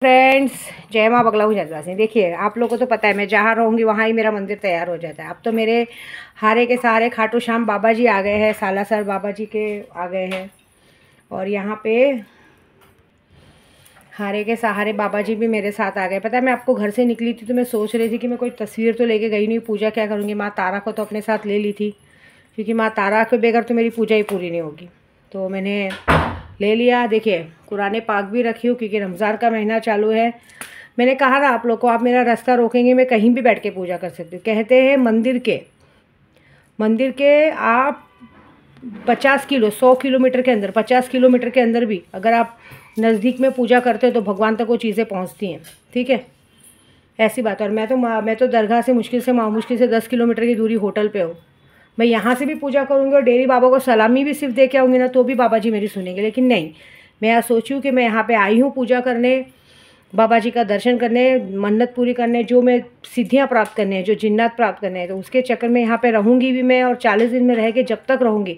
Friends, जय माँ बगला जज्बा से। देखिए, आप लोगों को तो पता है मैं जहाँ रहूँगी वहाँ ही मेरा मंदिर तैयार हो जाता है। अब तो मेरे हारे के सहारे खाटू श्याम बाबा जी आ गए हैं, सालासर बाबा जी के आ गए हैं। और यहाँ पे हारे के सहारे बाबा जी भी मेरे साथ आ गए। पता है, मैं आपको घर से निकली थी तो मैं सोच रही थी कि मैं कोई तस्वीर तो लेके गई नहीं, पूजा क्या करूँगी। माँ तारा को तो अपने साथ ले ली थी, क्योंकि माँ तारा के बगैर तो मेरी पूजा ही पूरी नहीं होगी, तो मैंने ले लिया। देखिए, कुरान पाक भी रखी हूँ क्योंकि रमज़ान का महीना चालू है। मैंने कहा ना आप लोग को, आप मेरा रास्ता रोकेंगे मैं कहीं भी बैठ के पूजा कर सकती हूँ। कहते हैं मंदिर के आप 50 किलो 100 किलोमीटर के अंदर 50 किलोमीटर के अंदर भी अगर आप नज़दीक में पूजा करते हो तो भगवान तक वो चीज़ें पहुँचती हैं। ठीक है, ऐसी बात है। और मैं तो दरगाह से मुश्किल से 10 किलोमीटर की दूरी होटल पे हूँ। मैं यहाँ से भी पूजा करूँगी और डेली बाबा को सलामी भी सिर्फ दे के आऊँगी ना, तो भी बाबा जी मेरी सुनेंगे। लेकिन नहीं, मैं यहाँ सोची हूँ कि मैं यहाँ पे आई हूँ पूजा करने, बाबा जी का दर्शन करने, मन्नत पूरी करने, जो मैं सिद्धियाँ प्राप्त करने हैं, जो जिन्नात प्राप्त करने हैं, तो उसके चक्कर में यहाँ पे रहूँगी भी मैं। और 40 दिन में रह के जब तक रहूँगी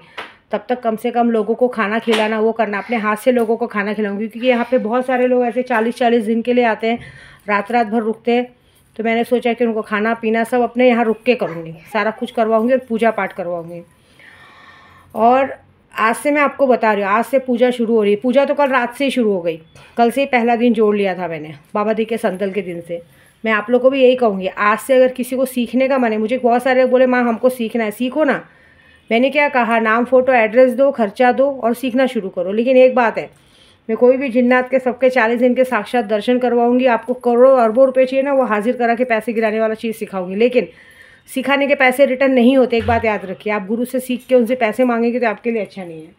तब तक कम से कम लोगों को खाना खिलाना, वो करना, अपने हाथ से लोगों को खाना खिलाऊँगी। क्योंकि यहाँ पे बहुत सारे लोग ऐसे 40-40 दिन के लिए आते हैं, रात भर रुकते हैं। तो मैंने सोचा कि उनको खाना पीना सब अपने यहाँ रुक के करूँगी, सारा कुछ करवाऊँगी और पूजा पाठ करवाऊँगी। और आज से मैं आपको बता रही हूँ, आज से पूजा शुरू हो रही है। पूजा तो कल रात से ही शुरू हो गई, कल से ही पहला दिन जोड़ लिया था मैंने बाबा दी के संतल के दिन से। मैं आप लोग को भी यही कहूँगी, आज से अगर किसी को सीखने का मन है, मुझे बहुत सारे बोले माँ हमको सीखना है, सीखो ना। मैंने क्या कहा, नाम फ़ोटो एड्रेस दो, खर्चा दो और सीखना शुरू करो। लेकिन एक बात है, मैं कोई भी जिन्नात के सबके 40 दिन के साक्षात दर्शन करवाऊंगी। आपको करोड़ों अरबों रुपए चाहिए ना, वो हाजिर करा के पैसे गिराने वाला चीज़ सिखाऊंगी। लेकिन सिखाने के पैसे रिटर्न नहीं होते, एक बात याद रखिए। आप गुरु से सीख के उनसे पैसे मांगेंगे तो आपके लिए अच्छा नहीं है,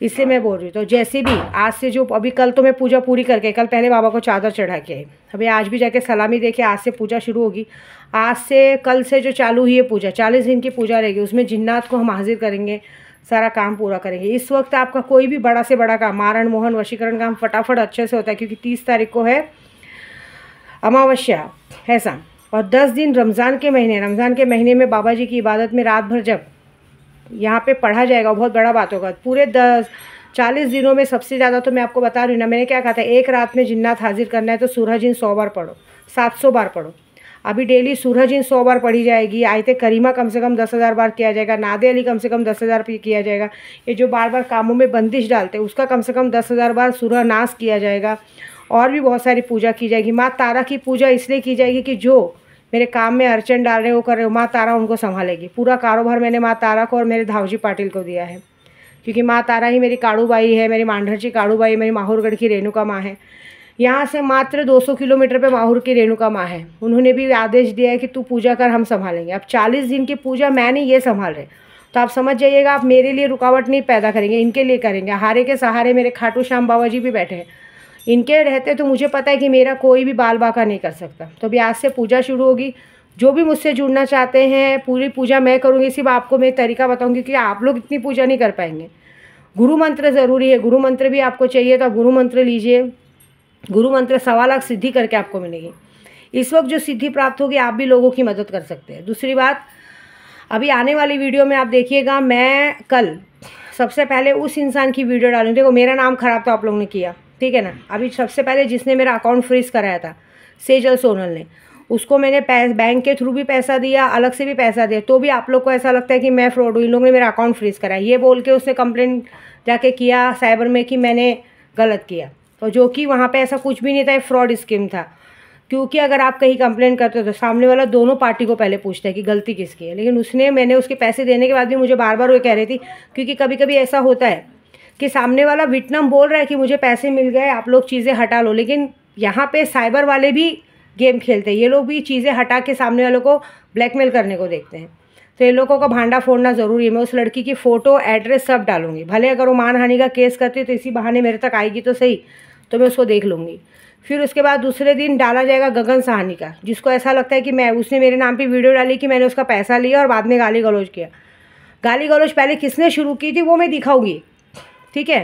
इसलिए मैं बोल रही हूँ। तो जैसे भी आज से जो अभी कल तो मैं पूजा पूरी करके, कल पहले बाबा को चादर चढ़ा के आई, अभी आज भी जाके सलामी देके आज से पूजा शुरू होगी। आज से कल से जो चालू हुई है पूजा, 40 दिन की पूजा रहेगी, उसमें जिन्नात को हम हाजिर करेंगे, सारा काम पूरा करेंगे। इस वक्त आपका कोई भी बड़ा से बड़ा काम, मारण मोहन वशीकरण काम फटाफट अच्छे से होता है, क्योंकि 30 तारीख को है अमावस्या ऐसा। और 10 दिन रमज़ान के महीने में बाबा जी की इबादत में रात भर जब यहाँ पे पढ़ा जाएगा, बहुत बड़ा बात होगा। पूरे 40 दिनों में सबसे ज़्यादा तो मैं आपको बता रही हूँ ना, मैंने क्या कहा था, एक रात में जिन्नात हाजिर करना है तो सूरजिन 100 बार पढ़ो, 700 बार पढ़ो। अभी डेली सूरजिन 100 बार पढ़ी जाएगी। आयते करीमा कम से कम 10,000 बार किया जाएगा। नादे अली कम से कम 10,000 किया जाएगा। ये जो बार बार कामों में बंदिश डालते हैं उसका कम से कम 10,000 बार सूरह नास किया जाएगा। और भी बहुत सारी पूजा की जाएगी। माँ तारा की पूजा इसलिए की जाएगी कि जो मेरे काम में अड़चन डाल रहे हो, कर रहे हो, माँ तारा उनको संभालेगी। पूरा कारोबार मैंने माँ तारा को और मेरे धावजी पाटिल को दिया है, क्योंकि माँ तारा ही मेरी काड़ूबाई है, मेरी मांढरची काड़ूबाई, मेरी माहौरगढ़ की रेणुका माँ है। यहाँ से मात्र 200 किलोमीटर पे माहौर की रेणुका माँ है। उन्होंने भी आदेश दिया है कि तू पूजा कर, हम संभालेंगे। अब 40 दिन की पूजा मैं नहीं, ये संभाल रहे, तो आप समझ जाइएगा, आप मेरे लिए रुकावट नहीं पैदा करेंगे, इनके लिए करेंगे। हारे के सहारे मेरे खाटू श्याम बाबा जी भी बैठे हैं, इनके रहते तो मुझे पता है कि मेरा कोई भी बाल बाका नहीं कर सकता। तो अभी आज से पूजा शुरू होगी। जो भी मुझसे जुड़ना चाहते हैं, पूरी पूजा मैं करूँगी। सिर्फ आपको मैं तरीका बताऊँगी कि आप लोग इतनी पूजा नहीं कर पाएंगे। गुरु मंत्र ज़रूरी है, गुरु मंत्र भी आपको चाहिए तो आप गुरु मंत्र लीजिए। गुरु मंत्र 1.25 लाख सिद्धि करके आपको मिलेगी। इस वक्त जो सिद्धि प्राप्त होगी, आप भी लोगों की मदद कर सकते हैं। दूसरी बात, अभी आने वाली वीडियो में आप देखिएगा, मैं कल सबसे पहले उस इंसान की वीडियो डालूंगी। देखो, मेरा नाम ख़राब तो आप लोगों ने किया, ठीक है ना। अभी सबसे पहले जिसने मेरा अकाउंट फ्रीज कराया था, सेजल सोनल ने, उसको मैंने बैंक के थ्रू भी पैसा दिया, अलग से भी पैसा दिया, तो भी आप लोग को ऐसा लगता है कि मैं फ्रॉड हूँ, इन लोगों ने मेरा अकाउंट फ्रीज कराया। ये बोल के उसने कंप्लेंट जाके किया साइबर में कि मैंने गलत किया, तो जो कि वहाँ पे ऐसा कुछ भी नहीं था, फ्रॉड स्कीम था। क्योंकि अगर आप कहीं कंप्लेंट करते हो तो सामने वाला दोनों पार्टी को पहले पूछता है कि गलती किसकी है। लेकिन मैंने उसके पैसे देने के बाद भी मुझे बार बार वो कह रही थी, क्योंकि कभी कभी ऐसा होता है कि सामने वाला विटनम बोल रहा है कि मुझे पैसे मिल गए, आप लोग चीज़ें हटा लो। लेकिन यहाँ पे साइबर वाले भी गेम खेलते हैं, ये लोग भी चीज़ें हटा के सामने वालों को ब्लैकमेल करने को देखते हैं। तो इन लोगों का भांडा फोड़ना ज़रूरी है। मैं उस लड़की की फ़ोटो एड्रेस सब डालूंगी, भले अगर वो मानहानि का केस करती है तो इसी बहाने मेरे तक आएगी तो सही, तो मैं उसको देख लूँगी। फिर उसके बाद दूसरे दिन डाला जाएगा गगन साहनी का, जिसको ऐसा लगता है कि उसने मेरे नाम पे वीडियो डाली कि मैंने उसका पैसा लिया और बाद में गाली गलौज किया। गाली गलौज पहले किसने शुरू की थी वो मैं दिखाऊंगी, ठीक है।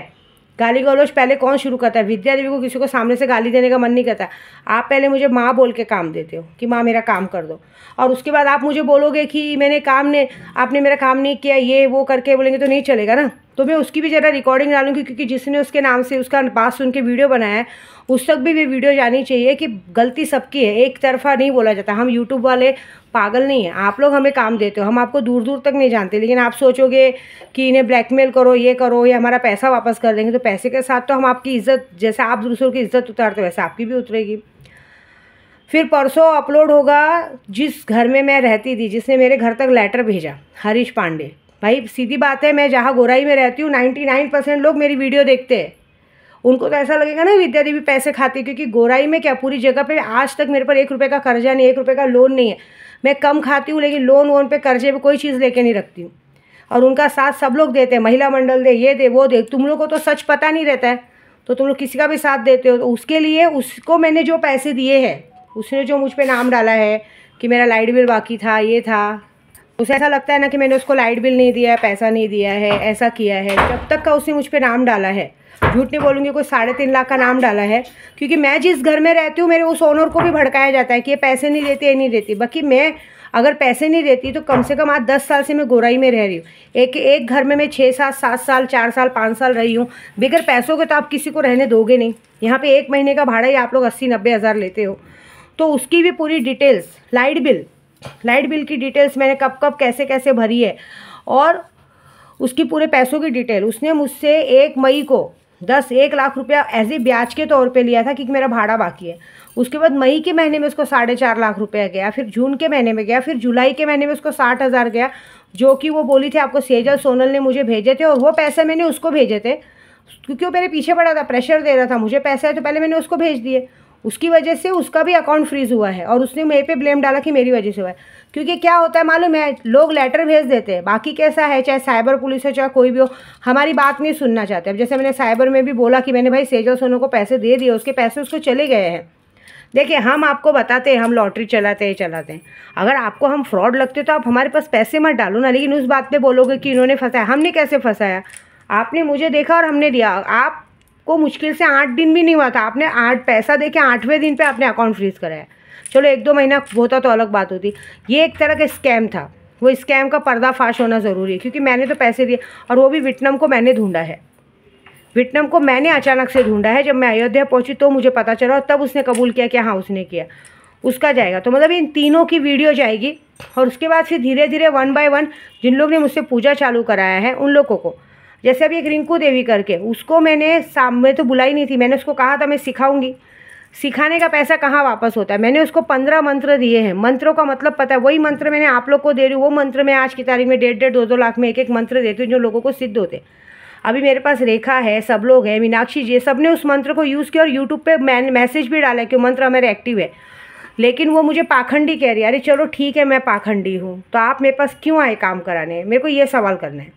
गाली गलौज पहले कौन शुरू करता है? विद्या देवी को किसी को सामने से गाली देने का मन नहीं करता। आप पहले मुझे माँ बोल के काम देते हो कि माँ मेरा काम कर दो, और उसके बाद आप मुझे बोलोगे कि आपने मेरा काम नहीं किया, ये वो करके बोलेंगे तो नहीं चलेगा ना। तो मैं उसकी भी ज़रा रिकॉर्डिंग डालूंगी, क्योंकि जिसने उसके नाम से उसका बात सुन के वीडियो बनाया है उस तक भी वीडियो जानी चाहिए कि गलती सबकी है, एक तरफा नहीं बोला जाता। हम यूट्यूब वाले पागल नहीं हैं, आप लोग हमें काम देते हो, हम आपको दूर दूर तक नहीं जानते, लेकिन आप सोचोगे कि इन्हें ब्लैकमेल करो, ये करो, या हमारा पैसा वापस कर देंगे। तो पैसे के साथ तो हम आपकी इज़्ज़त, जैसे आप दूसरों की इज़्ज़त उतारते हो वैसे आपकी भी उतरेगी। फिर परसों अपलोड होगा जिस घर में मैं रहती थी, जिसने मेरे घर तक लेटर भेजा, हरीश पांडे। भाई सीधी बात है, मैं जहाँ गोराई में रहती हूँ 99% लोग मेरी वीडियो देखते हैं। उनको तो ऐसा लगेगा ना विद्या देवी पैसे खाती है, क्योंकि गोराई में क्या पूरी जगह पे आज तक मेरे पर 1 रुपये का कर्जा नहीं, 1 रुपये का लोन नहीं है। मैं कम खाती हूँ लेकिन लोन वोन पे कर्जे पे कोई चीज़ लेके नहीं रखती हूँ, और उनका साथ सब लोग देते हैं, महिला मंडल दे, ये दे, वो दे। तुम लोग को तो सच पता नहीं रहता है, तो तुम लोग किसी का भी साथ देते हो। तो उसके लिए उसको मैंने जो पैसे दिए हैं, उसने जो मुझ पर नाम डाला है कि मेरा लाइट बिल बाकी था, ये था, उसे ऐसा लगता है ना कि मैंने उसको लाइट बिल नहीं दिया है, पैसा नहीं दिया है, ऐसा किया है। जब तक का उसने मुझ पर नाम डाला है, झूठ नहीं बोलूँगी, कोई 3.5 लाख का नाम डाला है, क्योंकि मैं जिस घर में रहती हूँ मेरे उस ओनर को भी भड़काया जाता है कि ये पैसे नहीं देती, ये नहीं देती। बाकी मैं अगर पैसे नहीं देती तो कम से कम आज 10 साल से मैं गोराई में रह रही हूँ। एक घर में मैं 6 साल 7 साल 4 साल 5 साल रही हूँ। बगैर पैसों के तो आप किसी को रहने दोगे नहीं। यहाँ पे 1 महीने का भाड़ा ही आप लोग 80-90 हज़ार लेते हो। तो उसकी भी पूरी डिटेल्स, लाइट बिल की डिटेल्स मैंने कब कब कैसे कैसे भरी है, और उसकी पूरे पैसों की डिटेल उसने मुझसे 1 मई को 1 लाख रुपया एज ए ब्याज के तौर पे लिया था, क्योंकि मेरा भाड़ा बाकी है। उसके बाद मई के महीने में उसको 4.5 लाख रुपया गया, फिर जून के महीने में गया, फिर जुलाई के महीने में उसको 60,000 गया, जो कि वो बोली थी आपको सेजल सोनल ने मुझे भेजे थे, और वो पैसे मैंने उसको भेजे थे क्योंकि वो मेरे पीछे पड़ा था, प्रेशर दे रहा था, मुझे पैसे है तो पहले मैंने उसको भेज दिए। उसकी वजह से उसका भी अकाउंट फ्रीज़ हुआ है, और उसने मेरे पे ब्लेम डाला कि मेरी वजह से हुआ है। क्योंकि क्या होता है मालूम है, लोग लेटर भेज देते हैं, बाकी कैसा है, चाहे साइबर पुलिस हो चाहे कोई भी हो, हमारी बात नहीं सुनना चाहते। अब जैसे मैंने साइबर में भी बोला कि मैंने भाई सेजल सोनू को पैसे दे दिए, उसके पैसे उसको चले गए हैं। देखिए हम आपको बताते हैं हम लॉटरी चलाते हैं, अगर आपको हम फ्रॉड लगते तो आप हमारे पास पैसे मत डालो ना, लेकिन उस बात पे बोलोगे कि इन्होंने फंसाया। हमने कैसे फंसाया, आपने मुझे देखा और हमने दिया। आपको मुश्किल से 8 दिन भी नहीं हुआ था, आपने 8 पैसा दे के 8वें दिन पे आपने अकाउंट फ्रीज़ कराया। चलो 1-2 महीना होता तो अलग बात होती। ये एक तरह का स्कैम था, वो स्कैम का पर्दाफाश होना ज़रूरी है, क्योंकि मैंने तो पैसे दिए, और वो भी विटनम को मैंने ढूंढा है। विटनम को मैंने अचानक से ढूंढा है, जब मैं अयोध्या पहुंची तो मुझे पता चला, और तब उसने कबूल किया कि हाँ उसने किया। उसका जाएगा तो मतलब इन तीनों की वीडियो जाएगी, और उसके बाद फिर धीरे धीरे 1 बाय 1 जिन लोग ने मुझसे पूजा चालू कराया है उन लोगों को, जैसे अभी एक रिंकू देवी करके, उसको मैंने सामने तो बुलाई नहीं थी, मैंने उसको कहा था मैं सिखाऊंगी। सिखाने का पैसा कहाँ वापस होता है, मैंने उसको 15 मंत्र दिए हैं। मंत्रों का मतलब पता है, वही मंत्र मैंने आप लोग को दे रही हूँ। वो मंत्र मैं आज की तारीख में 1.5-1.5 2-2 लाख में एक मंत्र देती हूँ जो लोगों को सिद्ध होते। अभी मेरे पास रेखा है, सब लोग हैं, मीनाक्षी जी, सब ने उस मंत्र को यूज़ किया, और यूट्यूब पे मैंने मैसेज भी डाला कि मंत्र मेरे एक्टिव है। लेकिन वो मुझे पाखंडी कह रही है। अरे चलो ठीक है मैं पाखंडी हूँ, तो आप मेरे पास क्यों आए काम कराने? मेरे को ये सवाल करना है,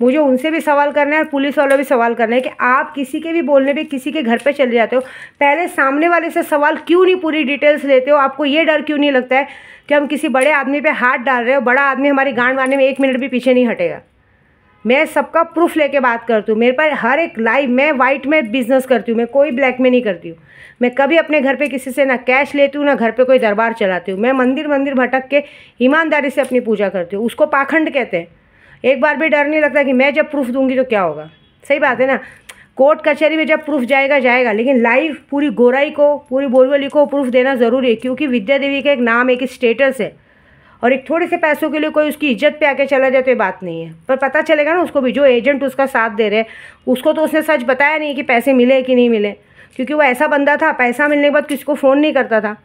मुझे उनसे भी सवाल करना है, और पुलिस वालों भी सवाल करना है कि आप किसी के भी बोलने पे किसी के घर पे चले जाते हो, पहले सामने वाले से सवाल क्यों नहीं पूरी डिटेल्स लेते हो? आपको ये डर क्यों नहीं लगता है कि हम किसी बड़े आदमी पे हाथ डाल रहे हो? बड़ा आदमी हमारी गांड मारने में 1 मिनट भी पीछे नहीं हटेगा। मैं सबका प्रूफ लेके बात करती हूँ, मेरे पर हर एक लाइव, मैं वाइट में बिजनेस करती हूँ, मैं कोई ब्लैक में नहीं करती हूँ। मैं कभी अपने घर पे किसी से ना कैश लेती हूँ ना घर पे कोई दरबार चलाती हूँ। मैं मंदिर भटक के ईमानदारी से अपनी पूजा करती हूँ, उसको पाखंड कहते हैं। एक बार भी डर नहीं लगता कि मैं जब प्रूफ दूंगी तो क्या होगा। सही बात है ना, कोर्ट कचहरी में जब प्रूफ जाएगा, लेकिन लाइव पूरी गोराई को, पूरी बोलवली को प्रूफ देना ज़रूरी है, क्योंकि विद्या देवी का एक नाम, एक स्टेटस है, और एक थोड़े से पैसों के लिए कोई उसकी इज्जत पे आके चला जाए तो ये बात नहीं है। पर पता चलेगा ना उसको भी, जो एजेंट उसका साथ दे रहे, उसको तो उसने सच बताया नहीं कि पैसे मिले कि नहीं मिले, क्योंकि वो ऐसा बंदा था पैसा मिलने के बाद किसी को फ़ोन नहीं करता था।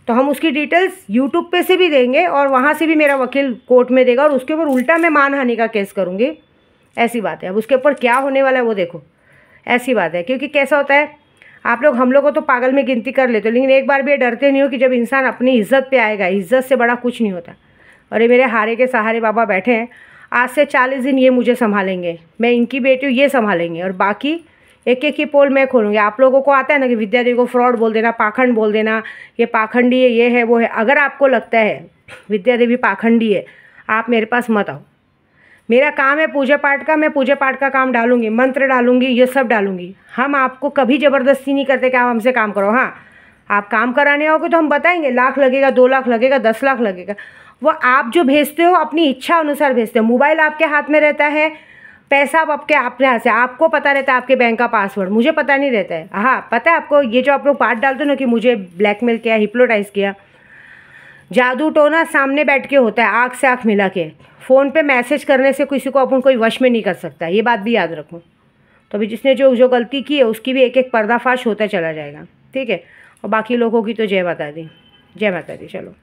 तो हम उसकी डिटेल्स यूट्यूब पे से भी देंगे, और वहाँ से भी मेरा वकील कोर्ट में देगा, और उसके ऊपर उल्टा मैं मानहानि का केस करूँगी। ऐसी बात है। अब उसके ऊपर क्या होने वाला है वो देखो, ऐसी बात है। क्योंकि कैसा होता है, आप लोग हम लोग को तो पागल में गिनती कर लेते हो, लेकिन एक बार भी ये डरते नहीं हो कि जब इंसान अपनी इज्जत पे आएगा, इज्जत से बड़ा कुछ नहीं होता। और ये मेरे हारे के सहारे बाबा बैठे हैं, आज से 40 दिन ये मुझे संभालेंगे, मैं इनकी बेटी हूँ, ये संभालेंगे, और बाकी एक एक की पोल मैं खोलूँगी। आप लोगों को आता है ना कि विद्या देवी को फ्रॉड बोल देना, पाखंड बोल देना, ये पाखंडी है, ये है वो है। अगर आपको लगता है विद्या देवी पाखंडी है, आप मेरे पास मत आओ। मेरा काम है पूजा पाठ का, मैं पूजा पाठ का काम डालूंगी, मंत्र डालूंगी, ये सब डालूंगी। हम आपको कभी ज़बरदस्ती नहीं करते कि आप हमसे काम करो। हाँ, आप काम कराने आओगे तो हम बताएंगे, 1 लाख लगेगा, 2 लाख लगेगा, 10 लाख लगेगा। वो आप जो भेजते हो अपनी इच्छा अनुसार भेजते हो। मोबाइल आपके हाथ में रहता है, पैसा अब आपके अपने हाथ से, आपको पता रहता है आपके बैंक का पासवर्ड, मुझे पता नहीं रहता है। हाँ पता है आपको, ये जो आप लोग पार्ट डालते हो ना कि मुझे ब्लैकमेल किया, हिप्नोटाइज किया, जादू टोना सामने बैठ के होता है, आँख से आँख मिला के। फ़ोन पे मैसेज करने से किसी को अपन कोई वश में नहीं कर सकता, ये बात भी याद रखो। तो अभी जिसने जो गलती की है उसकी भी एक एक पर्दाफाश होता चला जाएगा, ठीक है। और बाकी लोगों की तो जय माता दी, जय माता दी। चलो।